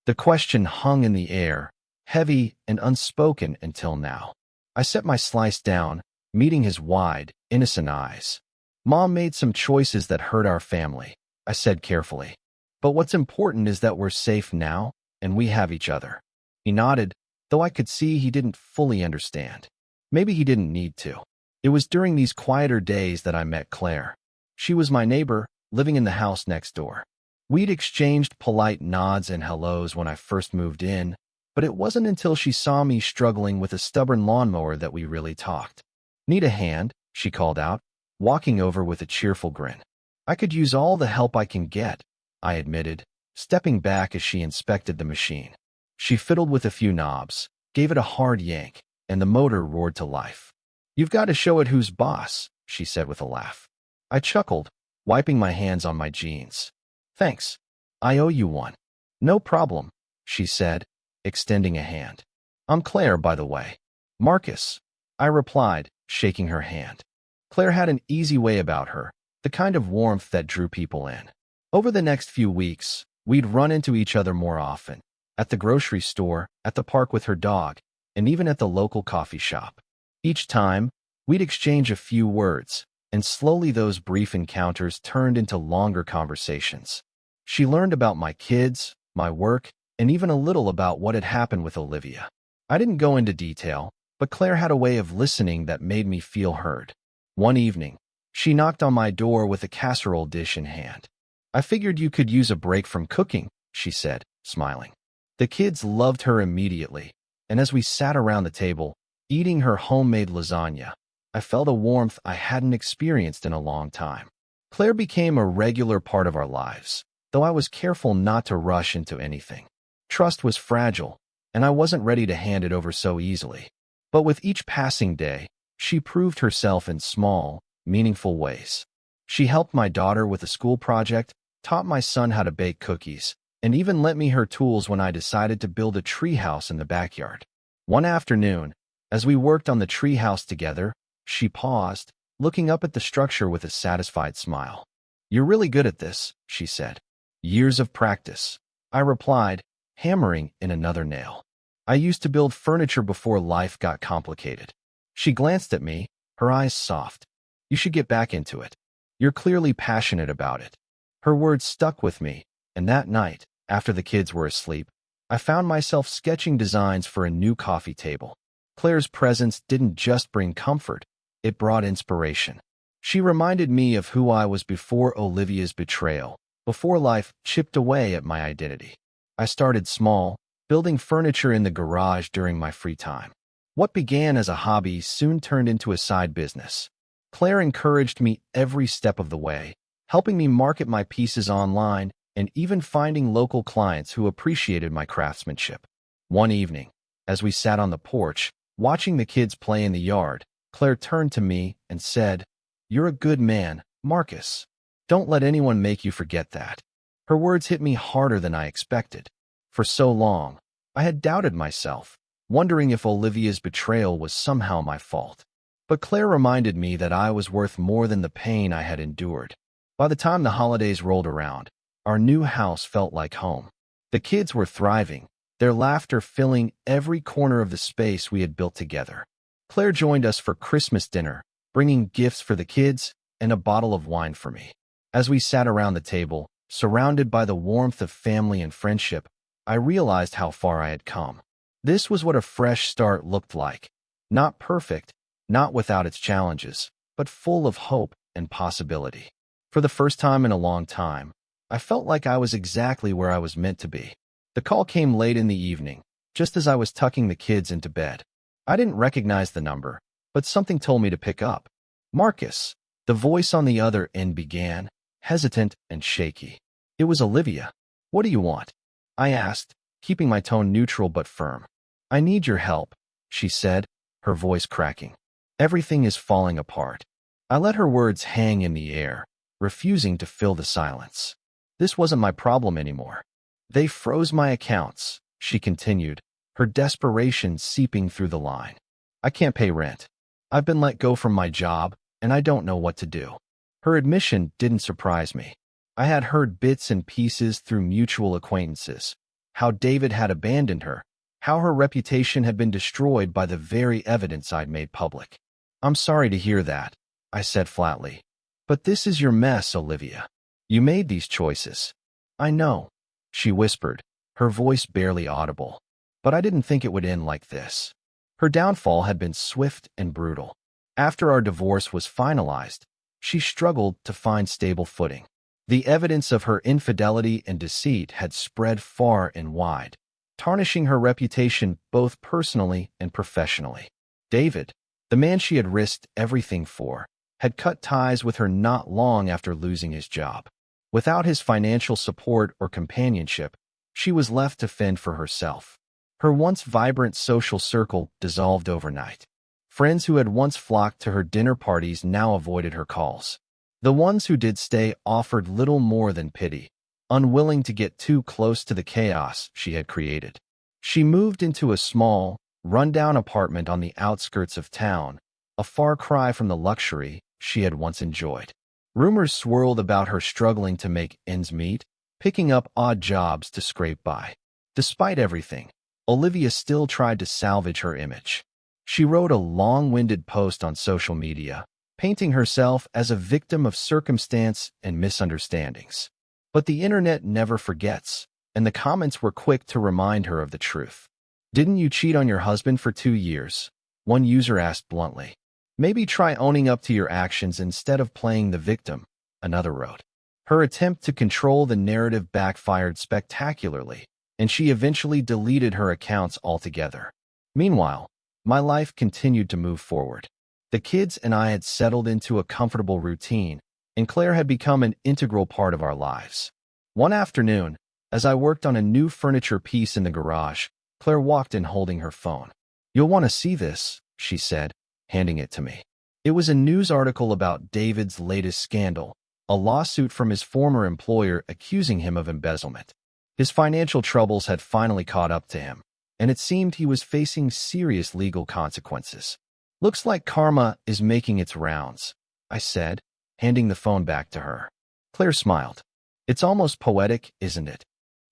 The question hung in the air, heavy and unspoken until now. I set my slice down, meeting his wide, innocent eyes. "Mom made some choices that hurt our family," I said carefully. "But what's important is that we're safe now, and we have each other." He nodded, though I could see he didn't fully understand. Maybe he didn't need to. It was during these quieter days that I met Claire. She was my neighbor, living in the house next door. We'd exchanged polite nods and hellos when I first moved in, but it wasn't until she saw me struggling with a stubborn lawnmower that we really talked. "Need a hand?" she called out, walking over with a cheerful grin. "I could use all the help I can get," I admitted, stepping back as she inspected the machine. She fiddled with a few knobs, gave it a hard yank, and the motor roared to life. "You've got to show it who's boss," she said with a laugh. I chuckled, wiping my hands on my jeans. "Thanks. I owe you one." "No problem," she said, extending a hand. "I'm Claire, by the way." "Marcus," I replied, shaking her hand. Claire had an easy way about her, the kind of warmth that drew people in. Over the next few weeks, we'd run into each other more often, at the grocery store, at the park with her dog, and even at the local coffee shop. Each time, we'd exchange a few words, and slowly those brief encounters turned into longer conversations. She learned about my kids, my work, and even a little about what had happened with Olivia. I didn't go into detail, but Claire had a way of listening that made me feel heard. One evening, she knocked on my door with a casserole dish in hand. "I figured you could use a break from cooking," she said, smiling. The kids loved her immediately, and as we sat around the table, eating her homemade lasagna, I felt a warmth I hadn't experienced in a long time. Claire became a regular part of our lives, though I was careful not to rush into anything. Trust was fragile, and I wasn't ready to hand it over so easily. But with each passing day, she proved herself in small, meaningful ways. She helped my daughter with a school project, taught my son how to bake cookies, and even lent me her tools when I decided to build a treehouse in the backyard. One afternoon, as we worked on the treehouse together, she paused, looking up at the structure with a satisfied smile. "You're really good at this," she said. "Years of practice," I replied, hammering in another nail. "I used to build furniture before life got complicated." She glanced at me, her eyes soft. "You should get back into it. You're clearly passionate about it." Her words stuck with me, and that night, after the kids were asleep, I found myself sketching designs for a new coffee table. Claire's presence didn't just bring comfort, it brought inspiration. She reminded me of who I was before Olivia's betrayal, before life chipped away at my identity. I started small, building furniture in the garage during my free time. What began as a hobby soon turned into a side business. Claire encouraged me every step of the way, helping me market my pieces online and even finding local clients who appreciated my craftsmanship. One evening, as we sat on the porch, watching the kids play in the yard, Claire turned to me and said, "You're a good man, Marcus. Don't let anyone make you forget that." Her words hit me harder than I expected. For so long, I had doubted myself, wondering if Olivia's betrayal was somehow my fault. But Claire reminded me that I was worth more than the pain I had endured. By the time the holidays rolled around, our new house felt like home. The kids were thriving, their laughter filling every corner of the space we had built together. Claire joined us for Christmas dinner, bringing gifts for the kids and a bottle of wine for me. As we sat around the table, surrounded by the warmth of family and friendship, I realized how far I had come. This was what a fresh start looked like. Not perfect, not without its challenges, but full of hope and possibility. For the first time in a long time, I felt like I was exactly where I was meant to be. The call came late in the evening, just as I was tucking the kids into bed. I didn't recognize the number, but something told me to pick up. Marcus, the voice on the other end began, hesitant and shaky. It was Olivia. What do you want? I asked, keeping my tone neutral but firm. I need your help, she said, her voice cracking. Everything is falling apart. I let her words hang in the air, refusing to fill the silence. This wasn't my problem anymore. They froze my accounts, she continued, her desperation seeping through the line. I can't pay rent. I've been let go from my job, and I don't know what to do. Her admission didn't surprise me. I had heard bits and pieces through mutual acquaintances, how David had abandoned her, how her reputation had been destroyed by the very evidence I'd made public. I'm sorry to hear that, I said flatly. But this is your mess, Olivia. You made these choices. I know, she whispered, her voice barely audible. But I didn't think it would end like this. Her downfall had been swift and brutal. After our divorce was finalized, she struggled to find stable footing. The evidence of her infidelity and deceit had spread far and wide, tarnishing her reputation both personally and professionally. David, the man she had risked everything for, had cut ties with her not long after losing his job. Without his financial support or companionship, she was left to fend for herself. Her once vibrant social circle dissolved overnight. Friends who had once flocked to her dinner parties now avoided her calls. The ones who did stay offered little more than pity, unwilling to get too close to the chaos she had created. She moved into a small, run-down apartment on the outskirts of town, a far cry from the luxury she had once enjoyed. Rumors swirled about her struggling to make ends meet, picking up odd jobs to scrape by. Despite everything, Olivia still tried to salvage her image. She wrote a long-winded post on social media, painting herself as a victim of circumstance and misunderstandings. But the internet never forgets, and the comments were quick to remind her of the truth. Didn't you cheat on your husband for 2 years? One user asked bluntly. Maybe try owning up to your actions instead of playing the victim, another wrote. Her attempt to control the narrative backfired spectacularly, and she eventually deleted her accounts altogether. Meanwhile, my life continued to move forward. The kids and I had settled into a comfortable routine, and Claire had become an integral part of our lives. One afternoon, as I worked on a new furniture piece in the garage, Claire walked in holding her phone. You'll want to see this, she said, handing it to me. It was a news article about David's latest scandal, a lawsuit from his former employer accusing him of embezzlement. His financial troubles had finally caught up to him, and it seemed he was facing serious legal consequences. Looks like karma is making its rounds, I said, handing the phone back to her. Claire smiled. It's almost poetic, isn't it?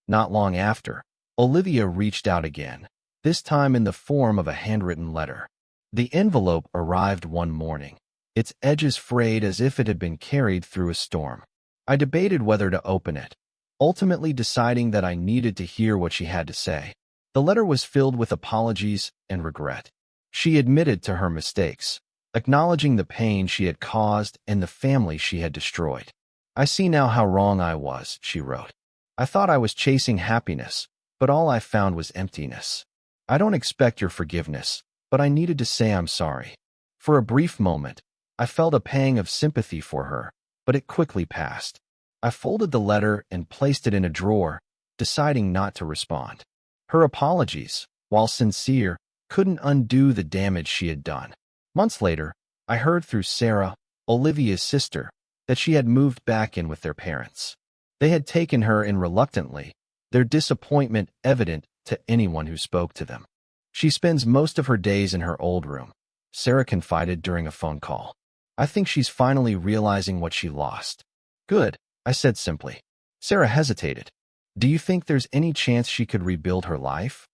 Not long after, Olivia reached out again, this time in the form of a handwritten letter. The envelope arrived one morning, its edges frayed as if it had been carried through a storm. I debated whether to open it, ultimately deciding that I needed to hear what she had to say. The letter was filled with apologies and regret. She admitted to her mistakes, acknowledging the pain she had caused and the family she had destroyed. I see now how wrong I was, she wrote. I thought I was chasing happiness, but all I found was emptiness. I don't expect your forgiveness, but I needed to say I'm sorry. For a brief moment, I felt a pang of sympathy for her, but it quickly passed. I folded the letter and placed it in a drawer, deciding not to respond. Her apologies, while sincere, couldn't undo the damage she had done. Months later, I heard through Sarah, Olivia's sister, that she had moved back in with their parents. They had taken her in reluctantly, their disappointment evident to anyone who spoke to them. She spends most of her days in her old room, Sarah confided during a phone call. I think she's finally realizing what she lost. Good, I said simply. Sarah hesitated. Do you think there's any chance she could rebuild her life?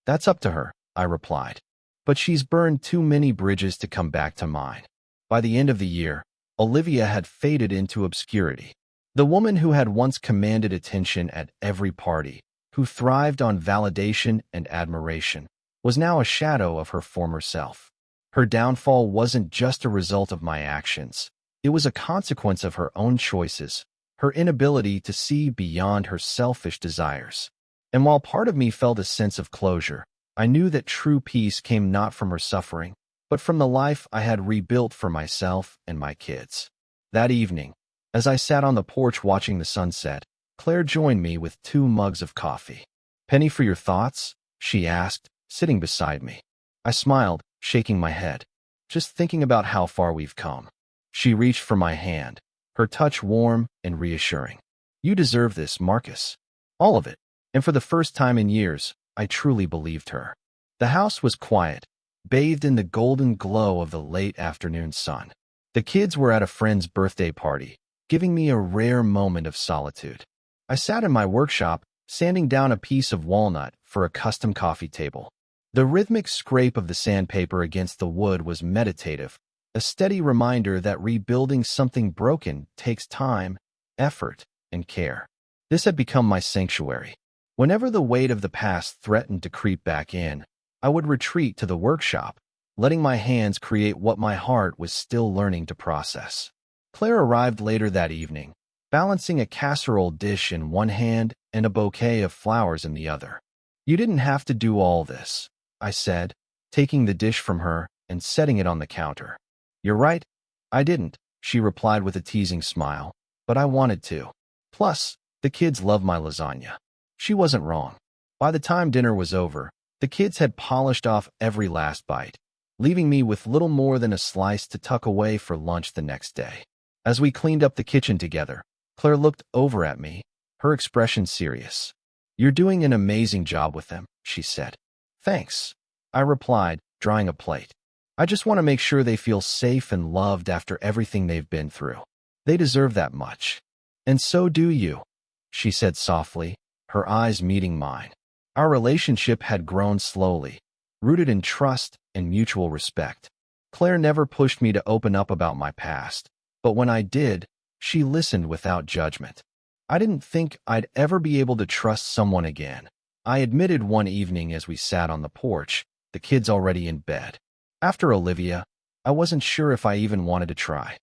That's up to her, I replied. But she's burned too many bridges to come back to mine. By the end of the year, Olivia had faded into obscurity. The woman who had once commanded attention at every party, who thrived on validation and admiration, was now a shadow of her former self. Her downfall wasn't just a result of my actions. It was a consequence of her own choices, her inability to see beyond her selfish desires. And while part of me felt a sense of closure, I knew that true peace came not from her suffering, but from the life I had rebuilt for myself and my kids. That evening, as I sat on the porch watching the sunset, Claire joined me with 2 mugs of coffee. Penny for your thoughts? She asked, sitting beside me. I smiled, shaking my head. Just thinking about how far we've come. She reached for my hand, her touch warm and reassuring. You deserve this, Marcus. All of it. And for the first time in years, I truly believed her. The house was quiet, bathed in the golden glow of the late afternoon sun. The kids were at a friend's birthday party, giving me a rare moment of solitude. I sat in my workshop, sanding down a piece of walnut for a custom coffee table. The rhythmic scrape of the sandpaper against the wood was meditative, a steady reminder that rebuilding something broken takes time, effort, and care. This had become my sanctuary. Whenever the weight of the past threatened to creep back in, I would retreat to the workshop, letting my hands create what my heart was still learning to process. Claire arrived later that evening, balancing a casserole dish in one hand and a bouquet of flowers in the other. You didn't have to do all this, I said, taking the dish from her and setting it on the counter. You're right, I didn't, she replied with a teasing smile, but I wanted to. Plus, the kids love my lasagna. She wasn't wrong. By the time dinner was over, the kids had polished off every last bite, leaving me with little more than a slice to tuck away for lunch the next day. As we cleaned up the kitchen together, Claire looked over at me, her expression serious. You're doing an amazing job with them, she said. Thanks, I replied, drawing a plate. I just want to make sure they feel safe and loved after everything they've been through. They deserve that much. And so do you, she said softly, her eyes meeting mine. Our relationship had grown slowly, rooted in trust and mutual respect. Claire never pushed me to open up about my past, but when I did, she listened without judgment. I didn't think I'd ever be able to trust someone again. I admitted one evening as we sat on the porch, the kids already in bed. After Olivia, I wasn't sure if I even wanted to try.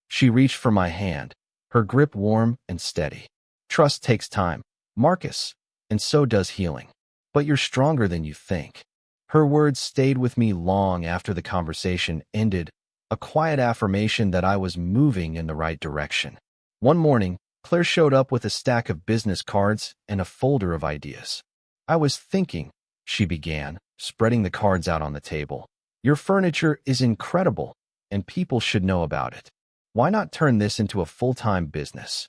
She reached for my hand, her grip warm and steady. Trust takes time, Marcus, and so does healing. But you're stronger than you think. Her words stayed with me long after the conversation ended, a quiet affirmation that I was moving in the right direction. One morning, Claire showed up with a stack of business cards and a folder of ideas. I was thinking, she began, spreading the cards out on the table. Your furniture is incredible, and people should know about it. Why not turn this into a full-time business?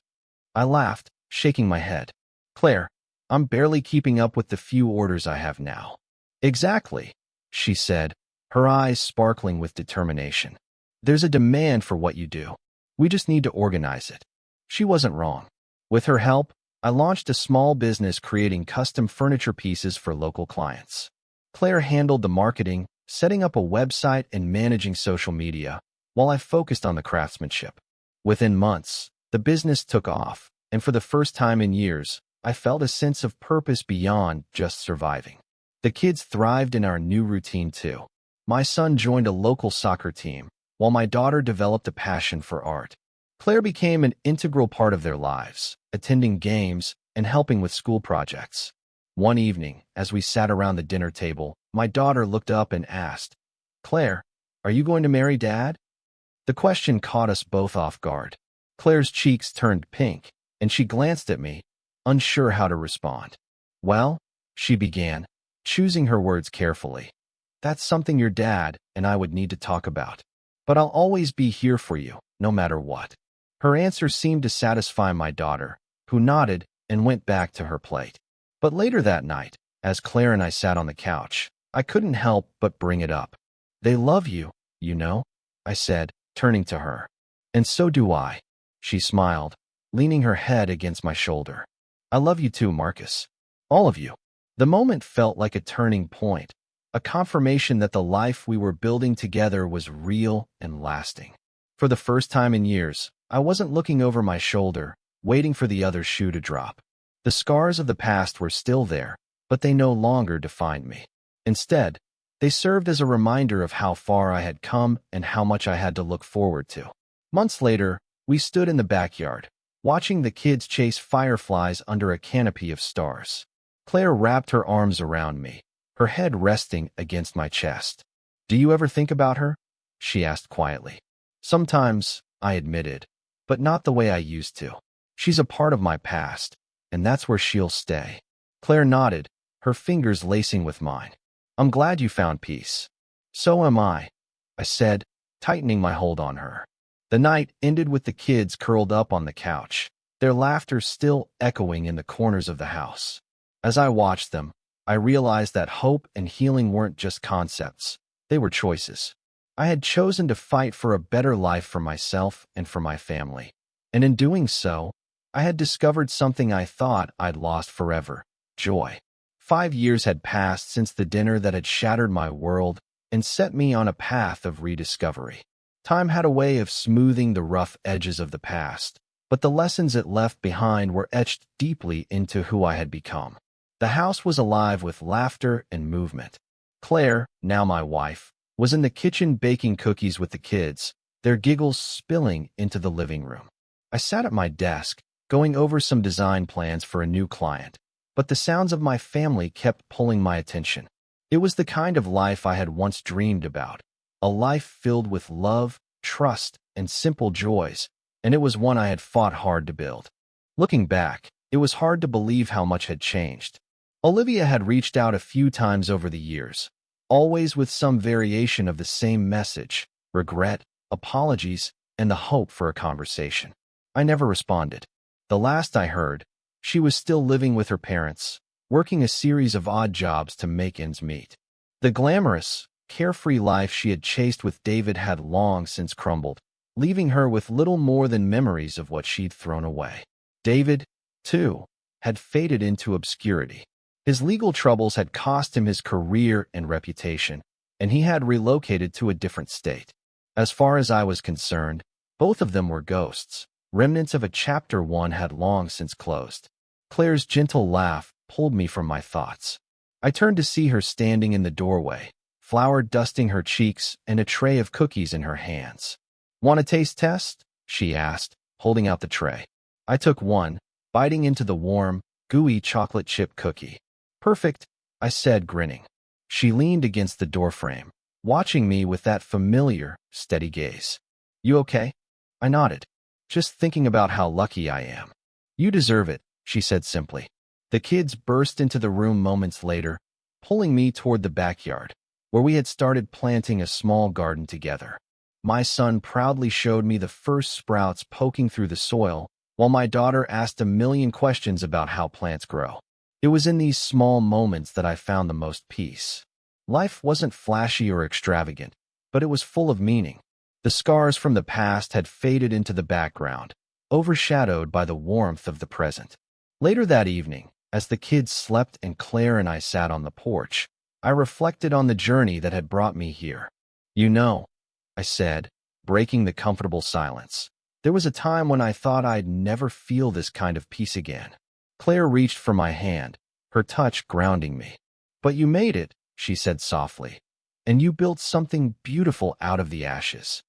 I laughed, shaking my head. Claire, I'm barely keeping up with the few orders I have now. Exactly, she said, her eyes sparkling with determination. There's a demand for what you do. We just need to organize it. She wasn't wrong. With her help, I launched a small business creating custom furniture pieces for local clients. Claire handled the marketing, setting up a website and managing social media, while I focused on the craftsmanship. Within months, the business took off, and for the first time in years, I felt a sense of purpose beyond just surviving. The kids thrived in our new routine too. My son joined a local soccer team, while my daughter developed a passion for art. Claire became an integral part of their lives, attending games and helping with school projects. One evening, as we sat around the dinner table, my daughter looked up and asked, Claire, are you going to marry Dad? The question caught us both off guard. Claire's cheeks turned pink, and she glanced at me, unsure how to respond. Well, she began, choosing her words carefully. That's something your dad and I would need to talk about. But I'll always be here for you, no matter what. Her answer seemed to satisfy my daughter, who nodded and went back to her plate. But later that night, as Claire and I sat on the couch, I couldn't help but bring it up. "They love you, you know," I said, turning to her. "And so do I." She smiled, leaning her head against my shoulder. "I love you too, Marcus. All of you." The moment felt like a turning point, a confirmation that the life we were building together was real and lasting. For the first time in years, I wasn't looking over my shoulder, waiting for the other shoe to drop. The scars of the past were still there, but they no longer defined me. Instead, they served as a reminder of how far I had come and how much I had to look forward to. Months later, we stood in the backyard, watching the kids chase fireflies under a canopy of stars. Claire wrapped her arms around me, her head resting against my chest. "Do you ever think about her?" she asked quietly. "Sometimes," I admitted, "but not the way I used to. She's a part of my past, and that's where she'll stay." Claire nodded, her fingers lacing with mine. "I'm glad you found peace." "So am I," I said, tightening my hold on her. The night ended with the kids curled up on the couch, their laughter still echoing in the corners of the house. As I watched them, I realized that hope and healing weren't just concepts, they were choices. I had chosen to fight for a better life for myself and for my family. And in doing so, I had discovered something I thought I'd lost forever: joy. 5 years had passed since the dinner that had shattered my world and set me on a path of rediscovery. Time had a way of smoothing the rough edges of the past, but the lessons it left behind were etched deeply into who I had become. The house was alive with laughter and movement. Claire, now my wife, was in the kitchen baking cookies with the kids, their giggles spilling into the living room. I sat at my desk, going over some design plans for a new client, but the sounds of my family kept pulling my attention. It was the kind of life I had once dreamed about, a life filled with love, trust, and simple joys, and it was one I had fought hard to build. Looking back, it was hard to believe how much had changed. Olivia had reached out a few times over the years, always with some variation of the same message: regret, apologies, and the hope for a conversation. I never responded. The last I heard, she was still living with her parents, working a series of odd jobs to make ends meet. The glamorous, carefree life she had chased with David had long since crumbled, leaving her with little more than memories of what she'd thrown away. David, too, had faded into obscurity. His legal troubles had cost him his career and reputation, and he had relocated to a different state. As far as I was concerned, both of them were ghosts. Remnants of a chapter one had long since closed. Claire's gentle laugh pulled me from my thoughts. I turned to see her standing in the doorway, flour dusting her cheeks and a tray of cookies in her hands. "Want a taste test?" she asked, holding out the tray. I took one, biting into the warm, gooey chocolate chip cookie. "Perfect," I said, grinning. She leaned against the doorframe, watching me with that familiar, steady gaze. "You okay?" I nodded. "Just thinking about how lucky I am." "You deserve it," she said simply. The kids burst into the room moments later, pulling me toward the backyard, where we had started planting a small garden together. My son proudly showed me the first sprouts poking through the soil, while my daughter asked a million questions about how plants grow. It was in these small moments that I found the most peace. Life wasn't flashy or extravagant, but it was full of meaning. The scars from the past had faded into the background, overshadowed by the warmth of the present. Later that evening, as the kids slept and Claire and I sat on the porch, I reflected on the journey that had brought me here. "You know," I said, breaking the comfortable silence, "there was a time when I thought I'd never feel this kind of peace again." Claire reached for my hand, her touch grounding me. "But you made it," she said softly, "and you built something beautiful out of the ashes."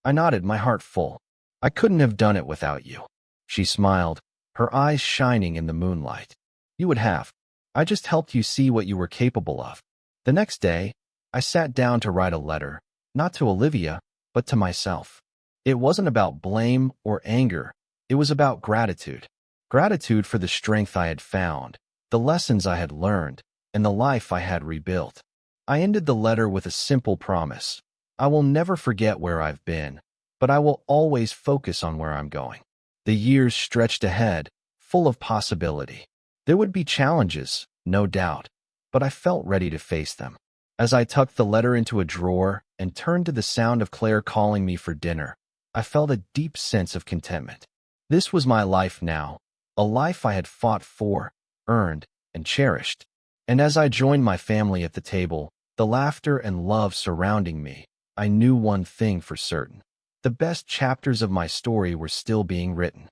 I nodded, my heart full. "I couldn't have done it without you." She smiled, her eyes shining in the moonlight. "You would have. I just helped you see what you were capable of." The next day, I sat down to write a letter, not to Olivia, but to myself. It wasn't about blame or anger. It was about gratitude. Gratitude for the strength I had found, the lessons I had learned, and the life I had rebuilt. I ended the letter with a simple promise: I will never forget where I've been, but I will always focus on where I'm going. The years stretched ahead, full of possibility. There would be challenges, no doubt, but I felt ready to face them. As I tucked the letter into a drawer and turned to the sound of Claire calling me for dinner, I felt a deep sense of contentment. This was my life now, a life I had fought for, earned, and cherished. And as I joined my family at the table, the laughter and love surrounding me, I knew one thing for certain. The best chapters of my story were still being written.